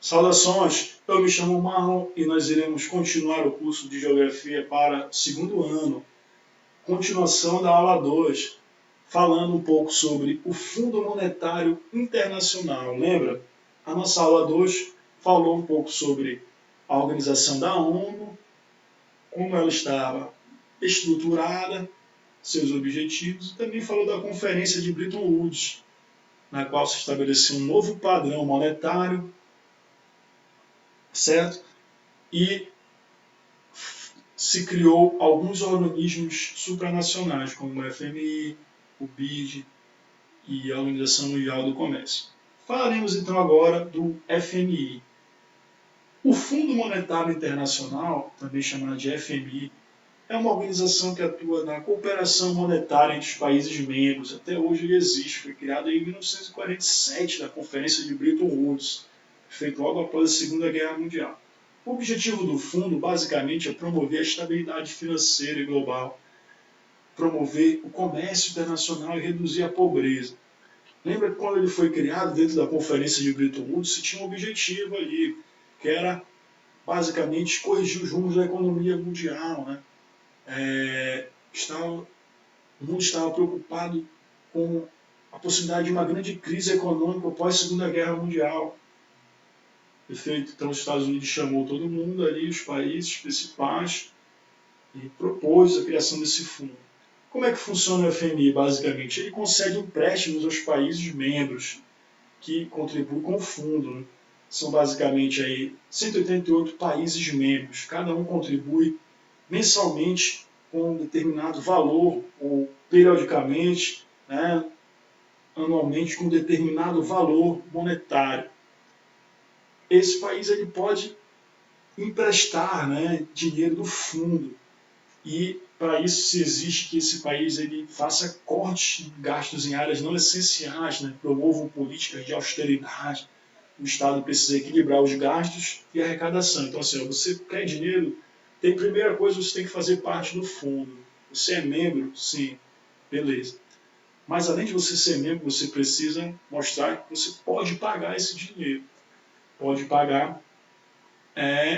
Saudações, eu me chamo Marlon e nós iremos continuar o curso de Geografia para o segundo ano, continuação da aula 2, falando um pouco sobre o Fundo Monetário Internacional. Lembra? A nossa aula 2 falou um pouco sobre a organização da ONU, como ela estava estruturada, seus objetivos, e também falou da Conferência de Bretton Woods, na qual se estabeleceu um novo padrão monetário, certo? E se criou alguns organismos supranacionais, como o FMI, o BID e a Organização Mundial do Comércio. Falaremos então agora do FMI. O Fundo Monetário Internacional, também chamado de FMI, é uma organização que atua na cooperação monetária entre os países membros. Até hoje ele existe, foi criado em 1947 na Conferência de Bretton Woods, feito logo após a Segunda Guerra Mundial. O objetivo do fundo, basicamente, é promover a estabilidade financeira e global, promover o comércio internacional e reduzir a pobreza. Lembra que quando ele foi criado dentro da Conferência de Bretton Woods, se tinha um objetivo ali, que era, basicamente, corrigir os rumos da economia mundial, né? O mundo estava preocupado com a possibilidade de uma grande crise econômica após a Segunda Guerra Mundial. Perfeito? Então os Estados Unidos chamou todo mundo ali, os países principais, e propôs a criação desse fundo. Como é que funciona o FMI, basicamente? Ele concede empréstimos aos países membros que contribuem com o fundo, né? São basicamente aí 188 países membros, cada um contribui mensalmente com um determinado valor, ou periodicamente, né, anualmente com um determinado valor monetário. Esse país ele pode emprestar, né, dinheiro do fundo, e para isso se exige que esse país ele faça cortes de gastos em áreas não essenciais, né, promovam políticas de austeridade. O Estado precisa equilibrar os gastos e a arrecadação. Então, assim, você quer dinheiro, primeira coisa, você tem que fazer parte do fundo. Você é membro? Sim. Beleza. Mas além de você ser membro, você precisa mostrar que você pode pagar esse dinheiro. Pode pagar,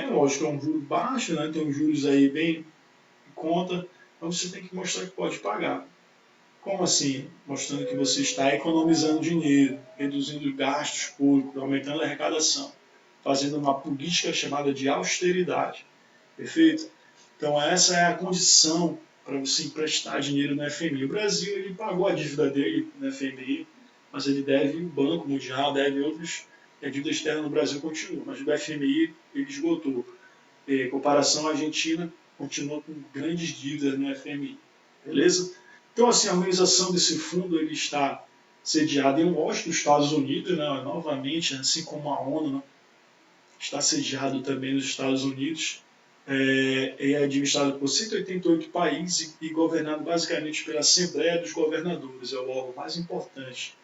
lógico, é um juro baixo, né? Tem uns juros aí bem em conta, mas você tem que mostrar que pode pagar. Como assim? Mostrando que você está economizando dinheiro, reduzindo gastos públicos, aumentando a arrecadação, fazendo uma política chamada de austeridade. Perfeito? Então essa é a condição para você emprestar dinheiro no FMI. O Brasil ele pagou a dívida dele no FMI, mas ele deve o Banco Mundial, deve outros, e a dívida externa no Brasil continua, mas o FMI ele esgotou. Em comparação à Argentina, continua com grandes dívidas no FMI. Beleza? Então, assim, a organização desse fundo ele está sediada em Washington, Estados Unidos, né, novamente, assim como a ONU, né, está sediado também nos Estados Unidos. É administrado por 188 países e governado basicamente pela Assembleia dos Governadores, é o órgão mais importante.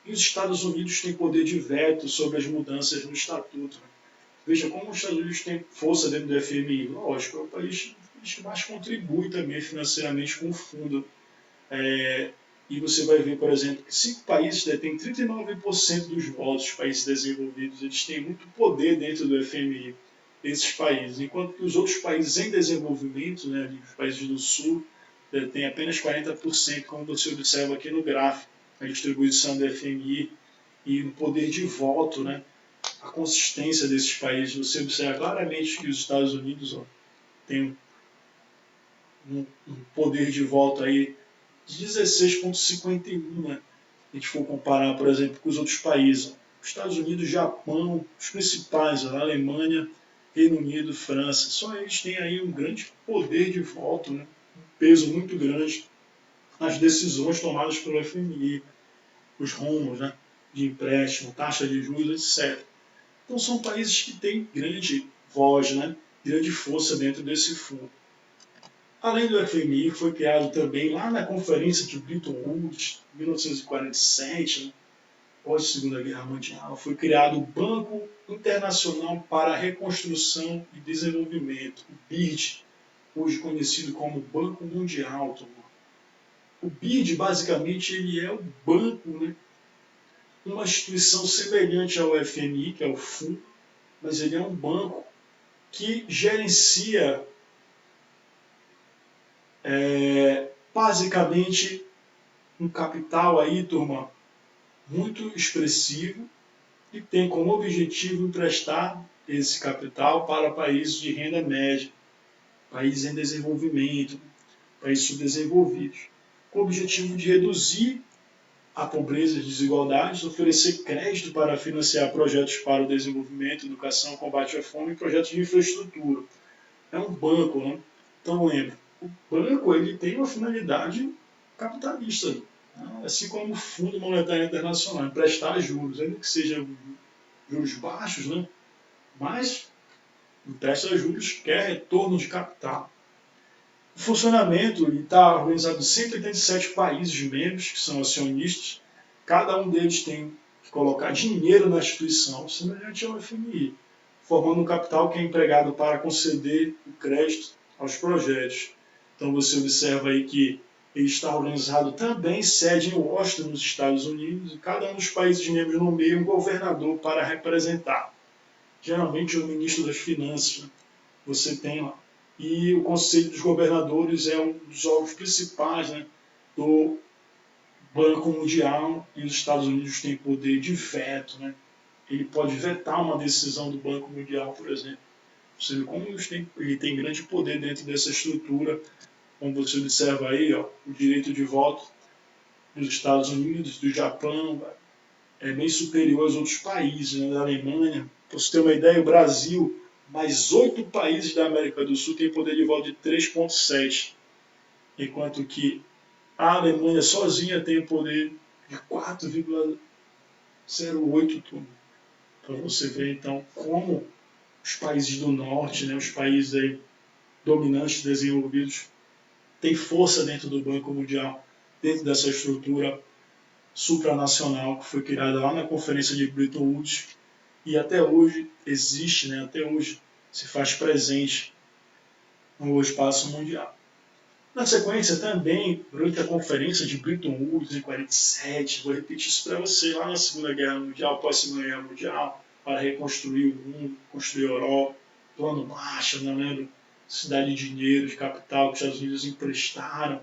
E os Estados Unidos têm poder de veto sobre as mudanças no Estatuto. Veja como os Estados Unidos têm força dentro do FMI. Lógico, é o país que mais contribui também financeiramente com o fundo. E você vai ver, por exemplo, que 5 países detêm 39% dos votos, os países desenvolvidos, eles têm muito poder dentro do FMI, esses países, enquanto que os outros países em desenvolvimento, né, os países do Sul, têm apenas 40%, como você observa aqui no gráfico, a distribuição do FMI e o poder de voto, né, a consistência desses países. Você observa claramente que os Estados Unidos têm um poder de voto aí de 16,51, né? Se a gente for comparar, por exemplo, com os outros países. Os Estados Unidos, Japão, os principais, a Alemanha, Reino Unido, França, só eles têm aí um grande poder de voto, né? Um peso muito grande nas decisões tomadas pelo FMI, os rumos, né, de empréstimo, taxa de juros, etc. Então são países que têm grande voz, né, grande força dentro desse fundo. Além do FMI, foi criado também lá na Conferência de Bretton Woods, em 1947, após a Segunda Guerra Mundial, foi criado o Banco Internacional para a Reconstrução e Desenvolvimento, o BID, hoje conhecido como Banco Mundial. O BID, basicamente, ele é o banco, né, uma instituição semelhante ao FMI, que é o fundo, mas ele é um banco que gerencia basicamente um capital aí, turma, muito expressivo e tem como objetivo emprestar esse capital para países de renda média, países em desenvolvimento, países subdesenvolvidos, com o objetivo de reduzir a pobreza e as desigualdades, oferecer crédito para financiar projetos para o desenvolvimento, educação, combate à fome e projetos de infraestrutura. É um banco, né? Então lembra, o banco ele tem uma finalidade capitalista, né? Assim como o Fundo Monetário Internacional, emprestar juros, ainda que sejam juros baixos, né? Mas empresta juros, quer retorno de capital. O funcionamento está organizado em 187 países membros, que são acionistas. Cada um deles tem que colocar dinheiro na instituição, semelhante ao FMI, formando um capital que é empregado para conceder o crédito aos projetos. Então você observa aí que ele está organizado também, sede em Washington, nos Estados Unidos, e cada um dos países membros nomeia um governador para representar. Geralmente o ministro das Finanças, né? Você tem lá. E o Conselho dos Governadores é um dos órgãos principais, né, do Banco Mundial, e os Estados Unidos têm poder de veto. Né? Ele pode vetar uma decisão do Banco Mundial, por exemplo. Você vê como ele tem grande poder dentro dessa estrutura, como você observa aí, ó, o direito de voto dos Estados Unidos, do Japão, é bem superior aos outros países, né, da Alemanha. Para você ter uma ideia, o Brasil, mais 8 países da América do Sul têm poder de voto de 3,7, enquanto que a Alemanha sozinha tem poder de 4,08 turno. Para você ver, então, como os países do norte, né, os países aí dominantes, desenvolvidos, têm força dentro do Banco Mundial, dentro dessa estrutura supranacional que foi criada lá na Conferência de Bretton Woods, e até hoje existe, né, até hoje se faz presente no espaço mundial. Na sequência, também, durante a Conferência de Bretton Woods, em 1947, vou repetir isso para você, lá na Segunda Guerra Mundial, pós-Segunda Guerra Mundial, para reconstruir o mundo, construir a Europa, Plano Marshall, não lembro, cidade de dinheiro, de capital, que os Estados Unidos emprestaram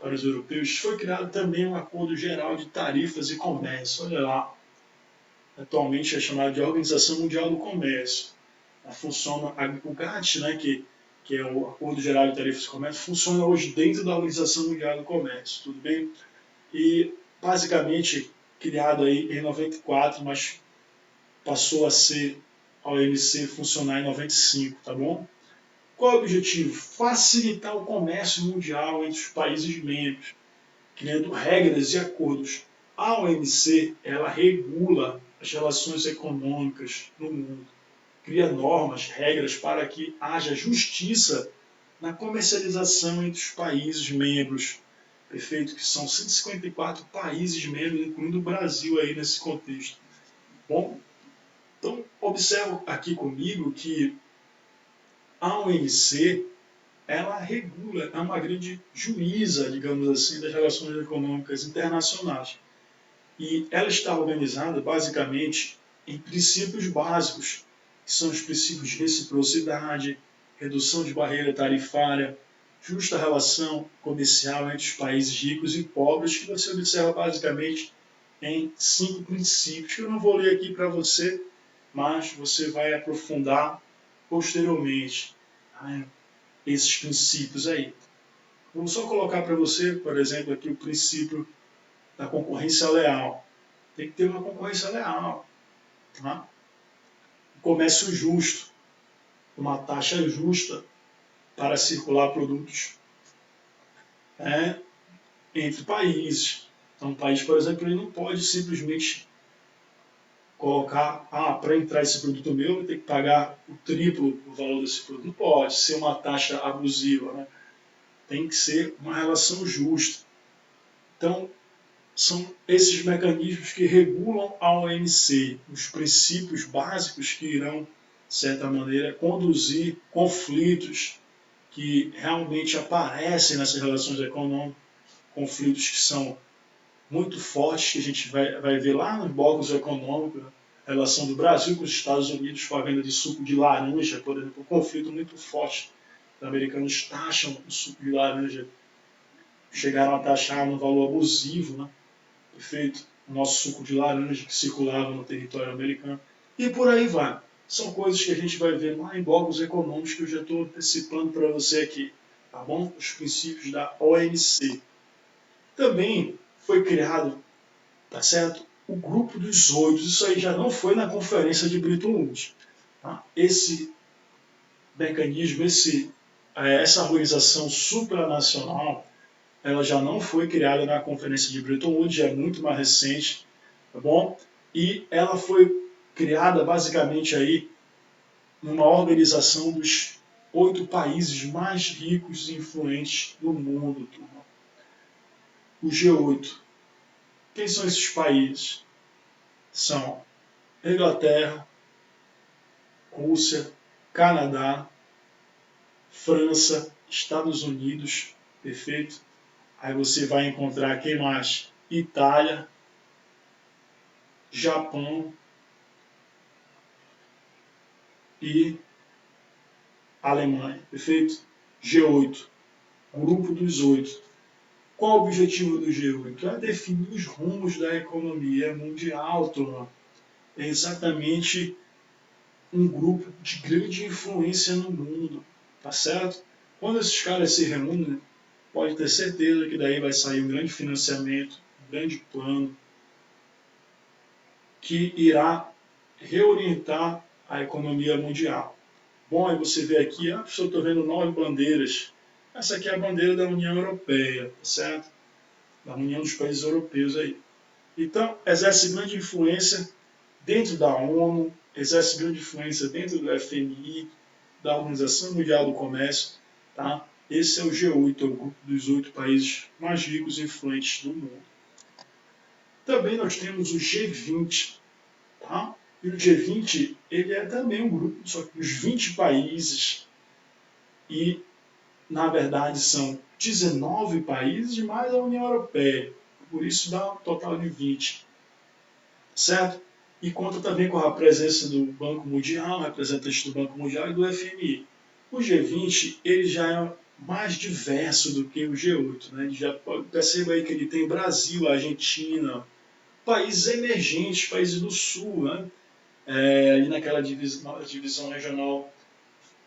para os europeus. Foi criado também um acordo geral de tarifas e comércio, olha lá, atualmente é chamado de Organização Mundial do Comércio. Funciona o GATT, né, que é o Acordo Geral de Tarifas e Comércio, funciona hoje dentro da Organização Mundial do Comércio, tudo bem? E basicamente criado aí em 94, mas passou a ser a OMC funcionar em 95, tá bom? Qual é o objetivo? Facilitar o comércio mundial entre os países membros, criando regras e acordos. A OMC, ela regula as relações econômicas no mundo, cria normas, regras para que haja justiça na comercialização entre os países membros. Perfeito? Que são 154 países membros, incluindo o Brasil aí nesse contexto. Bom, então observa aqui comigo que a OMC, ela regula, é uma grande juíza, digamos assim, das relações econômicas internacionais. E ela está organizada basicamente em princípios básicos, que são os princípios de reciprocidade, redução de barreira tarifária, justa relação comercial entre os países ricos e pobres, que você observa basicamente em 5 princípios, que eu não vou ler aqui para você, mas você vai aprofundar posteriormente, né, esses princípios aí. Vou só colocar para você, por exemplo, aqui o princípio da concorrência leal. Tem que ter uma concorrência leal. Tá? Comércio justo, uma taxa justa para circular produtos entre países. Então, um país, por exemplo, ele não pode simplesmente colocar, para entrar esse produto meu, eu tenho que pagar o triplo do valor desse produto. Não pode ser uma taxa abusiva. Né? Tem que ser uma relação justa. Então, são esses mecanismos que regulam a OMC, os princípios básicos que irão, de certa maneira, conduzir conflitos que realmente aparecem nessas relações econômicas, conflitos que são muito fortes, que a gente vai ver lá nos blocos econômicos, relação do Brasil com os Estados Unidos com a venda de suco de laranja, por exemplo, um conflito muito forte. Os americanos taxam o suco de laranja, chegaram a taxar num valor abusivo, né? Perfeito? O nosso suco de laranja que circulava no território americano. E por aí vai. São coisas que a gente vai ver lá em blocos econômicos que eu já estou antecipando para você aqui. Tá bom? Os princípios da OMC. Também foi criado, tá certo? O grupo dos 8. Isso aí já não foi na conferência de Bretton Woods. Tá? Esse mecanismo, essa organização supranacional, ela já não foi criada na conferência de Bretton Woods, já é muito mais recente, tá bom? E ela foi criada basicamente aí numa organização dos 8 países mais ricos e influentes do mundo, turma. O G8. Quem são esses países? São Inglaterra, Rússia, Canadá, França, Estados Unidos, perfeito? Aí você vai encontrar quem mais? Itália, Japão e Alemanha, perfeito? G8, grupo dos 8. Qual o objetivo do G8? É definir os rumos da economia mundial, turma. É exatamente um grupo de grande influência no mundo, tá certo? Quando esses caras se reúnem, pode ter certeza que daí vai sair um grande financiamento, um grande plano, que irá reorientar a economia mundial. Bom, aí você vê aqui, eu estou vendo 9 bandeiras. Essa aqui é a bandeira da União Europeia, tá certo? Da União dos Países Europeus aí. Então, exerce grande influência dentro da ONU, exerce grande influência dentro do FMI, da Organização Mundial do Comércio, tá? Esse é o G8, é o grupo dos 8 países mais ricos e influentes do mundo. Também nós temos o G20, tá? E o G20 ele é também um grupo, só que os 20 países, e na verdade são 19 países mais a União Europeia, por isso dá um total de 20, certo? E conta também com a presença do Banco Mundial, representantes do Banco Mundial e do FMI. O G20 ele já é mais diverso do que o G8, né? Já perceba aí que ele tem Brasil, Argentina, países emergentes, países do Sul, né? Ali naquela divisão regional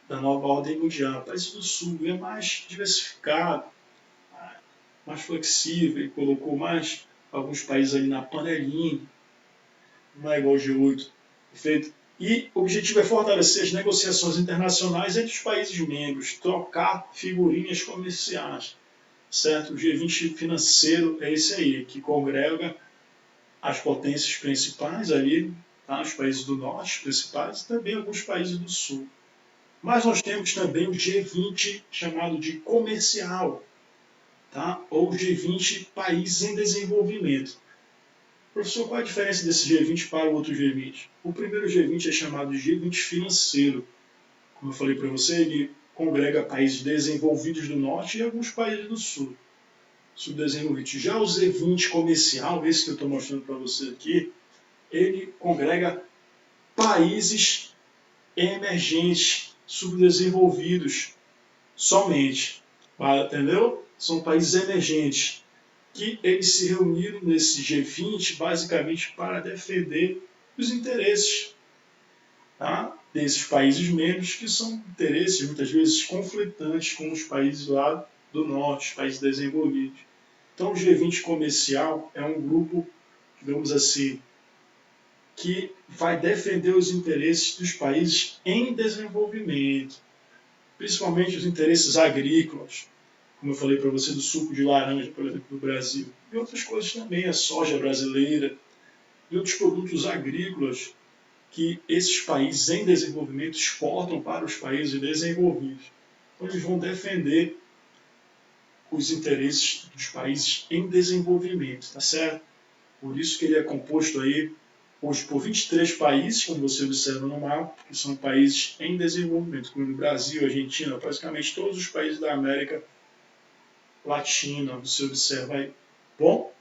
da nova ordem mundial. Países do Sul é mais diversificado, mais flexível, ele colocou mais alguns países ali na panelinha, não é igual ao G8, perfeito? E o objetivo é fortalecer as negociações internacionais entre os países membros, trocar figurinhas comerciais, certo? O G20 financeiro é esse aí, que congrega as potências principais ali, tá? Os países do norte principais e também alguns países do sul. Mas nós temos também o G20 chamado de comercial, tá? Ou G20 países em desenvolvimento. Professor, qual a diferença desse G20 para o outro G20? O primeiro G20 é chamado de G20 financeiro. Como eu falei para você, ele congrega países desenvolvidos do norte e alguns países do sul, subdesenvolvidos. Já o G20 comercial, esse que eu estou mostrando para você aqui, ele congrega países emergentes, subdesenvolvidos somente. Entendeu? São países emergentes que eles se reuniram nesse G20 basicamente para defender os interesses, tá? Desses países membros, que são interesses muitas vezes conflitantes com os países lá do norte, os países desenvolvidos. Então o G20 comercial é um grupo, digamos assim, que vai defender os interesses dos países em desenvolvimento, principalmente os interesses agrícolas, como eu falei para você, do suco de laranja, por exemplo, do Brasil, e outras coisas também, a soja brasileira e outros produtos agrícolas que esses países em desenvolvimento exportam para os países desenvolvidos. Então eles vão defender os interesses dos países em desenvolvimento, tá certo? Por isso que ele é composto aí hoje por 23 países, como você observa no mapa, que são países em desenvolvimento, como o Brasil, Argentina, praticamente todos os países da América Latina, você observa aí. Bom,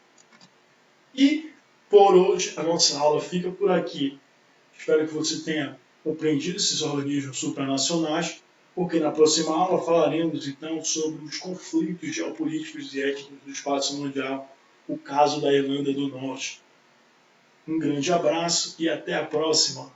e por hoje a nossa aula fica por aqui. Espero que você tenha compreendido esses organismos supranacionais, porque na próxima aula falaremos então sobre os conflitos geopolíticos e étnicos do espaço mundial, o caso da Irlanda do Norte. Um grande abraço e até a próxima!